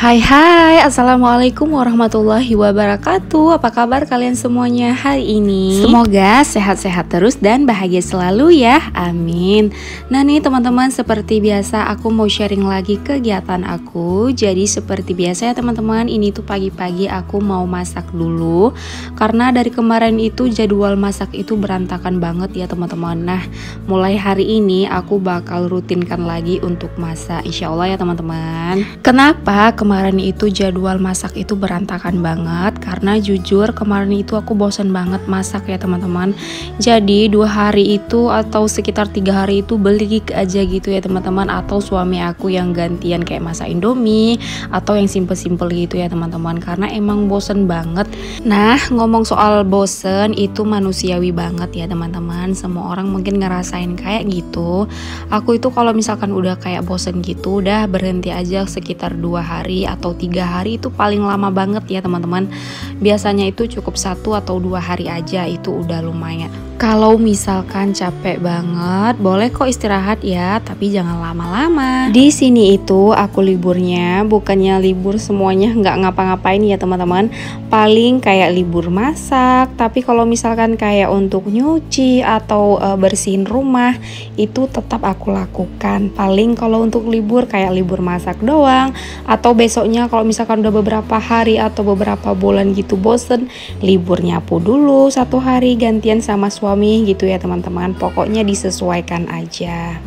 Hai hai, assalamualaikum warahmatullahi wabarakatuh. Apa kabar kalian semuanya hari ini? Semoga sehat-sehat terus dan bahagia selalu ya, amin. Nah nih teman-teman, seperti biasa aku mau sharing lagi kegiatan aku. Jadi seperti biasa ya teman-teman, ini tuh pagi-pagi aku mau masak dulu. Karena dari kemarin itu jadwal masak itu berantakan banget ya teman-teman. Nah mulai hari ini aku bakal rutinkan lagi untuk masak, insya Allah ya teman-teman. Kenapa kemarin itu jadwal masak itu berantakan banget? Karena jujur kemarin itu aku bosan banget masak ya teman-teman. Jadi 2 hari itu atau sekitar 3 hari itu beli aja gitu ya teman-teman. Atau suami aku yang gantian kayak masak indomie atau yang simple-simple gitu ya teman-teman. Karena emang bosan banget. Nah ngomong soal bosen itu manusiawi banget ya teman-teman. Semua orang mungkin ngerasain kayak gitu. Aku itu kalau misalkan udah kayak bosen gitu udah berhenti aja sekitar 2 hari atau 3 hari itu paling lama banget ya teman-teman. Biasanya itu cukup 1 atau 2 hari aja itu udah lumayan. Kalau misalkan capek banget boleh kok istirahat ya, tapi jangan lama-lama. Di sini itu aku liburnya bukannya libur semuanya nggak ngapa-ngapain ya teman-teman. Paling kayak libur masak, tapi kalau misalkan kayak untuk nyuci atau bersihin rumah itu tetap aku lakukan. Paling kalau untuk libur kayak libur masak doang, atau besoknya kalau misalkan udah beberapa hari atau beberapa bulan gitu bosen, libur nyapu dulu 1 hari gantian sama suami gitu ya teman-teman. Pokoknya disesuaikan aja.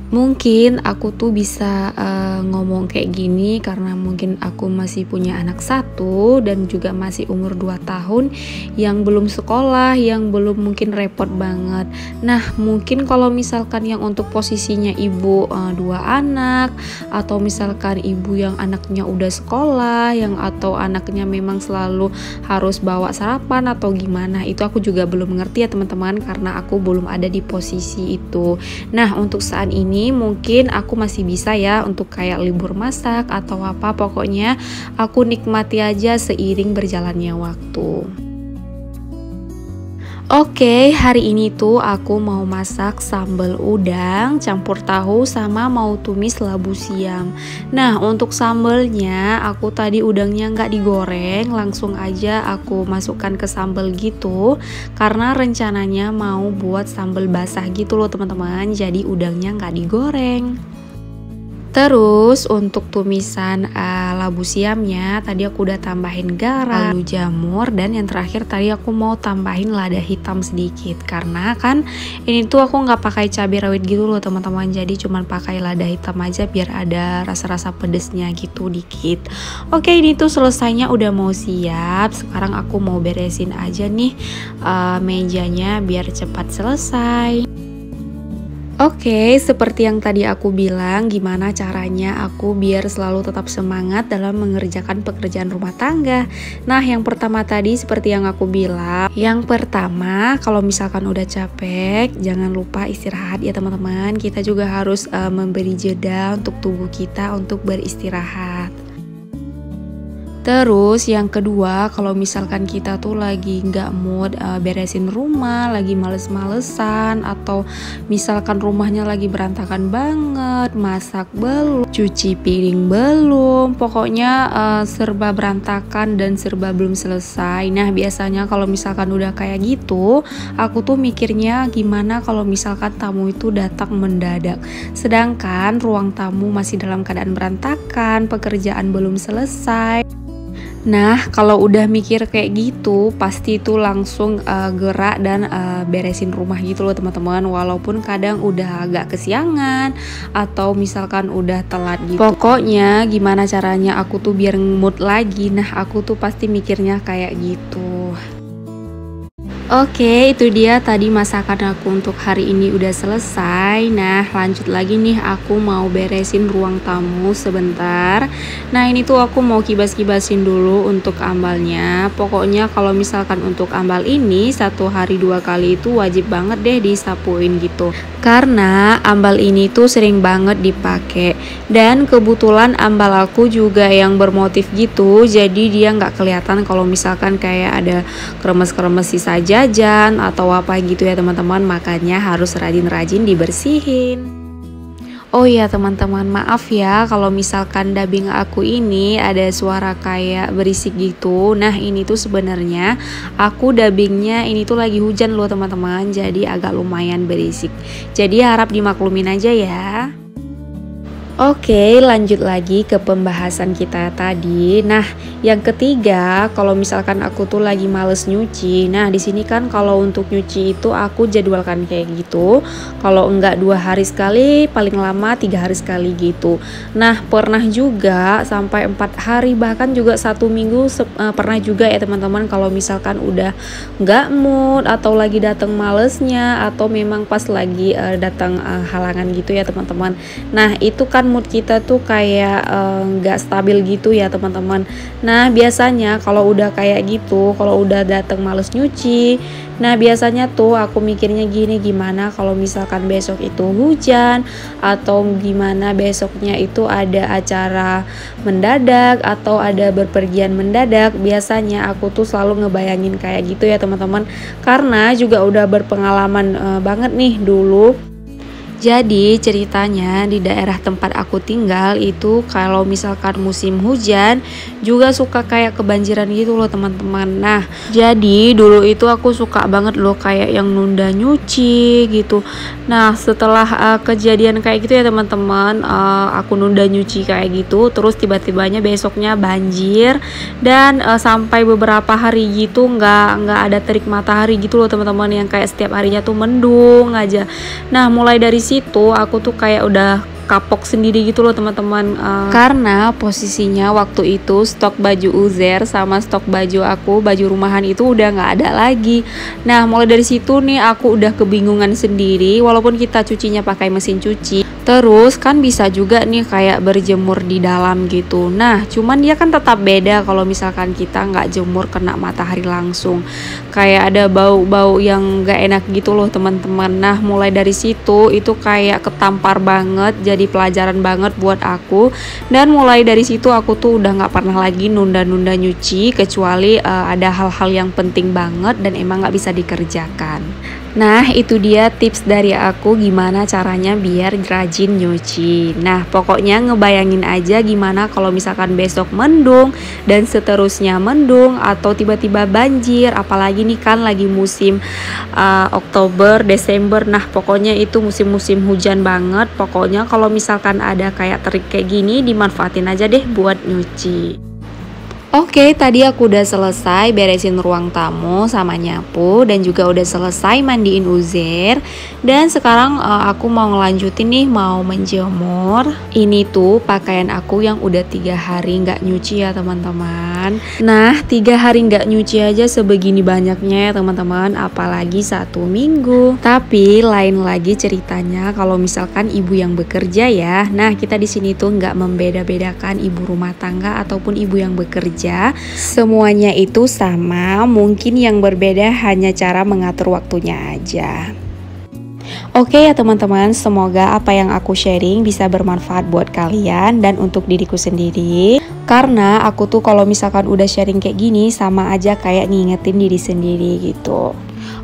Mungkin aku tuh bisa ngomong kayak gini karena mungkin aku masih punya anak 1 dan juga masih umur 2 tahun yang belum sekolah, yang belum mungkin repot banget. Nah mungkin kalau misalkan yang untuk posisinya ibu 2 anak, atau misalkan ibu yang anaknya udah sekolah, yang atau anaknya memang selalu harus bawa sarapan atau gimana, itu aku juga belum ngerti ya teman-teman, karena aku belum ada di posisi itu. Nah untuk saat ini mungkin aku masih bisa ya untuk kayak libur masak atau apa, pokoknya aku nikmati aja seiring berjalannya waktu. Oke, hari ini tuh aku mau masak sambal udang campur tahu sama mau tumis labu siam. Nah untuk sambalnya aku tadi udangnya nggak digoreng, langsung aja aku masukkan ke sambal gitu. Karena rencananya mau buat sambal basah gitu loh teman-teman, jadi udangnya nggak digoreng. Terus untuk tumisan labu siamnya tadi aku udah tambahin garam, lalu jamur, dan yang terakhir tadi aku mau tambahin lada hitam sedikit. Karena kan ini tuh aku nggak pakai cabai rawit gitu loh teman-teman, jadi cuman pakai lada hitam aja biar ada rasa-rasa pedesnya gitu dikit. Oke, ini tuh selesainya udah mau siap. Sekarang aku mau beresin aja nih mejanya biar cepat selesai. Oke, seperti yang tadi aku bilang, gimana caranya aku biar selalu tetap semangat dalam mengerjakan pekerjaan rumah tangga. Nah, yang pertama tadi seperti yang aku bilang, yang pertama kalau misalkan udah capek, jangan lupa istirahat ya teman-teman. Kita juga harus memberi jeda untuk tubuh kita untuk beristirahat. Terus yang kedua, kalau misalkan kita tuh lagi nggak mood beresin rumah, lagi males-malesan, atau misalkan rumahnya lagi berantakan banget, masak belum, cuci piring belum, pokoknya serba berantakan dan serba belum selesai. Nah biasanya kalau misalkan udah kayak gitu, aku tuh mikirnya gimana kalau misalkan tamu itu datang mendadak, sedangkan ruang tamu masih dalam keadaan berantakan, pekerjaan belum selesai. Nah kalau udah mikir kayak gitu pasti itu langsung gerak dan beresin rumah gitu loh teman-teman, walaupun kadang udah agak kesiangan atau misalkan udah telat gitu. Pokoknya gimana caranya aku tuh biar mood lagi, nah aku tuh pasti mikirnya kayak gitu. Oke, itu dia tadi masakan aku untuk hari ini udah selesai. Nah lanjut lagi nih, aku mau beresin ruang tamu sebentar. Nah ini tuh aku mau kibas-kibasin dulu untuk ambalnya. Pokoknya kalau misalkan untuk ambal ini 1 hari 2 kali itu wajib banget deh disapuin gitu. Karena ambal ini tuh sering banget dipakai. Dan kebetulan ambal aku juga yang bermotif gitu, jadi dia nggak kelihatan kalau misalkan kayak ada kremes-kremes sisa jajan atau apa gitu ya teman-teman, makanya harus rajin-rajin dibersihin. Oh iya teman-teman, maaf ya kalau misalkan dubbing aku ini ada suara kayak berisik gitu. Nah ini tuh sebenarnya aku dubbingnya ini tuh lagi hujan loh teman-teman, jadi agak lumayan berisik. Jadi harap dimaklumin aja ya. Oke, lanjut lagi ke pembahasan kita tadi. Nah, yang ketiga, kalau misalkan aku tuh lagi males nyuci. Nah, di sini kan kalau untuk nyuci itu aku jadwalkan kayak gitu. Kalau enggak 2 hari sekali, paling lama 3 hari sekali gitu. Nah, pernah juga sampai 4 hari, bahkan juga 1 minggu pernah juga ya teman-teman. Kalau misalkan udah enggak mood atau lagi datang malesnya atau memang pas lagi datang halangan gitu ya teman-teman. Nah, itu kan mood kita tuh kayak nggak stabil gitu ya teman-teman. Nah biasanya kalau udah kayak gitu, kalau udah dateng males nyuci, nah biasanya tuh aku mikirnya gini, gimana kalau misalkan besok itu hujan atau gimana besoknya itu ada acara mendadak atau ada berpergian mendadak. Biasanya aku tuh selalu ngebayangin kayak gitu ya teman-teman, karena juga udah berpengalaman banget nih dulu. Jadi ceritanya di daerah tempat aku tinggal itu kalau misalkan musim hujan juga suka kayak kebanjiran gitu loh teman-teman. Nah jadi dulu itu aku suka banget loh kayak yang nunda nyuci gitu. Nah setelah kejadian kayak gitu ya teman-teman, aku nunda nyuci kayak gitu, terus tiba-tibanya besoknya banjir dan sampai beberapa hari gitu nggak ada terik matahari gitu loh teman-teman, yang kayak setiap harinya tuh mendung aja. Nah mulai dari situ aku tuh kayak udah kapok sendiri gitu loh teman-teman, karena posisinya waktu itu stok baju Uzair sama stok baju aku, baju rumahan itu udah nggak ada lagi. Nah mulai dari situ nih aku udah kebingungan sendiri, walaupun kita cucinya pakai mesin cuci, terus kan bisa juga nih kayak berjemur di dalam gitu. Nah cuman dia kan tetap beda kalau misalkan kita nggak jemur kena matahari langsung, kayak ada bau-bau yang nggak enak gitu loh teman-teman. Nah mulai dari situ itu kayak ketampar banget, jadi pelajaran banget buat aku, dan mulai dari situ aku tuh udah nggak pernah lagi nunda-nunda nyuci kecuali ada hal-hal yang penting banget dan emang nggak bisa dikerjakan. Nah itu dia tips dari aku gimana caranya biar rajin nyuci. Nah pokoknya ngebayangin aja gimana kalau misalkan besok mendung dan seterusnya mendung atau tiba-tiba banjir, apalagi nih kan lagi musim Oktober, Desember. Nah pokoknya itu musim-musim hujan banget. Pokoknya kalau misalkan ada kayak terik kayak gini, dimanfaatin aja deh buat nyuci. Oke, tadi aku udah selesai beresin ruang tamu sama nyapu dan juga udah selesai mandiin Uzair. Dan sekarang aku mau ngelanjutin nih, mau menjemur. Ini tuh pakaian aku yang udah 3 hari nggak nyuci ya teman-teman. Nah 3 hari nggak nyuci aja sebegini banyaknya ya teman-teman, apalagi 1 minggu. Tapi lain lagi ceritanya kalau misalkan ibu yang bekerja ya. Nah kita di sini tuh nggak membeda-bedakan ibu rumah tangga ataupun ibu yang bekerja. Semuanya itu sama, mungkin yang berbeda hanya cara mengatur waktunya aja. Oke ya teman-teman, semoga apa yang aku sharing bisa bermanfaat buat kalian dan untuk diriku sendiri. Karena aku tuh kalau misalkan udah sharing kayak gini sama aja kayak ngingetin diri sendiri gitu.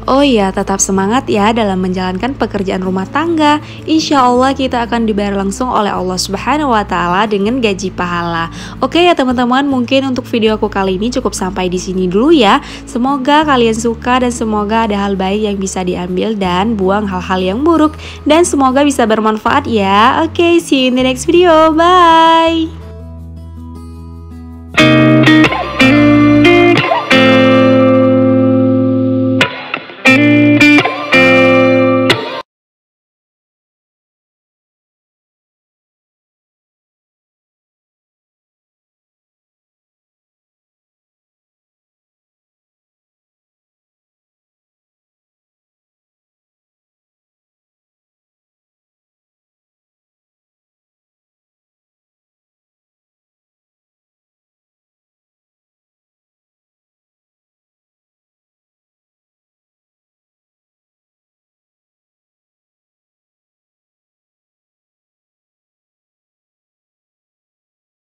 Oh iya, tetap semangat ya dalam menjalankan pekerjaan rumah tangga. Insya Allah kita akan dibayar langsung oleh Allah Subhanahu wa Ta'ala dengan gaji pahala. Oke ya teman-teman, mungkin untuk video aku kali ini cukup sampai di sini dulu ya. Semoga kalian suka dan semoga ada hal baik yang bisa diambil dan buang hal-hal yang buruk. Dan semoga bisa bermanfaat ya. Oke, see you in the next video. Bye.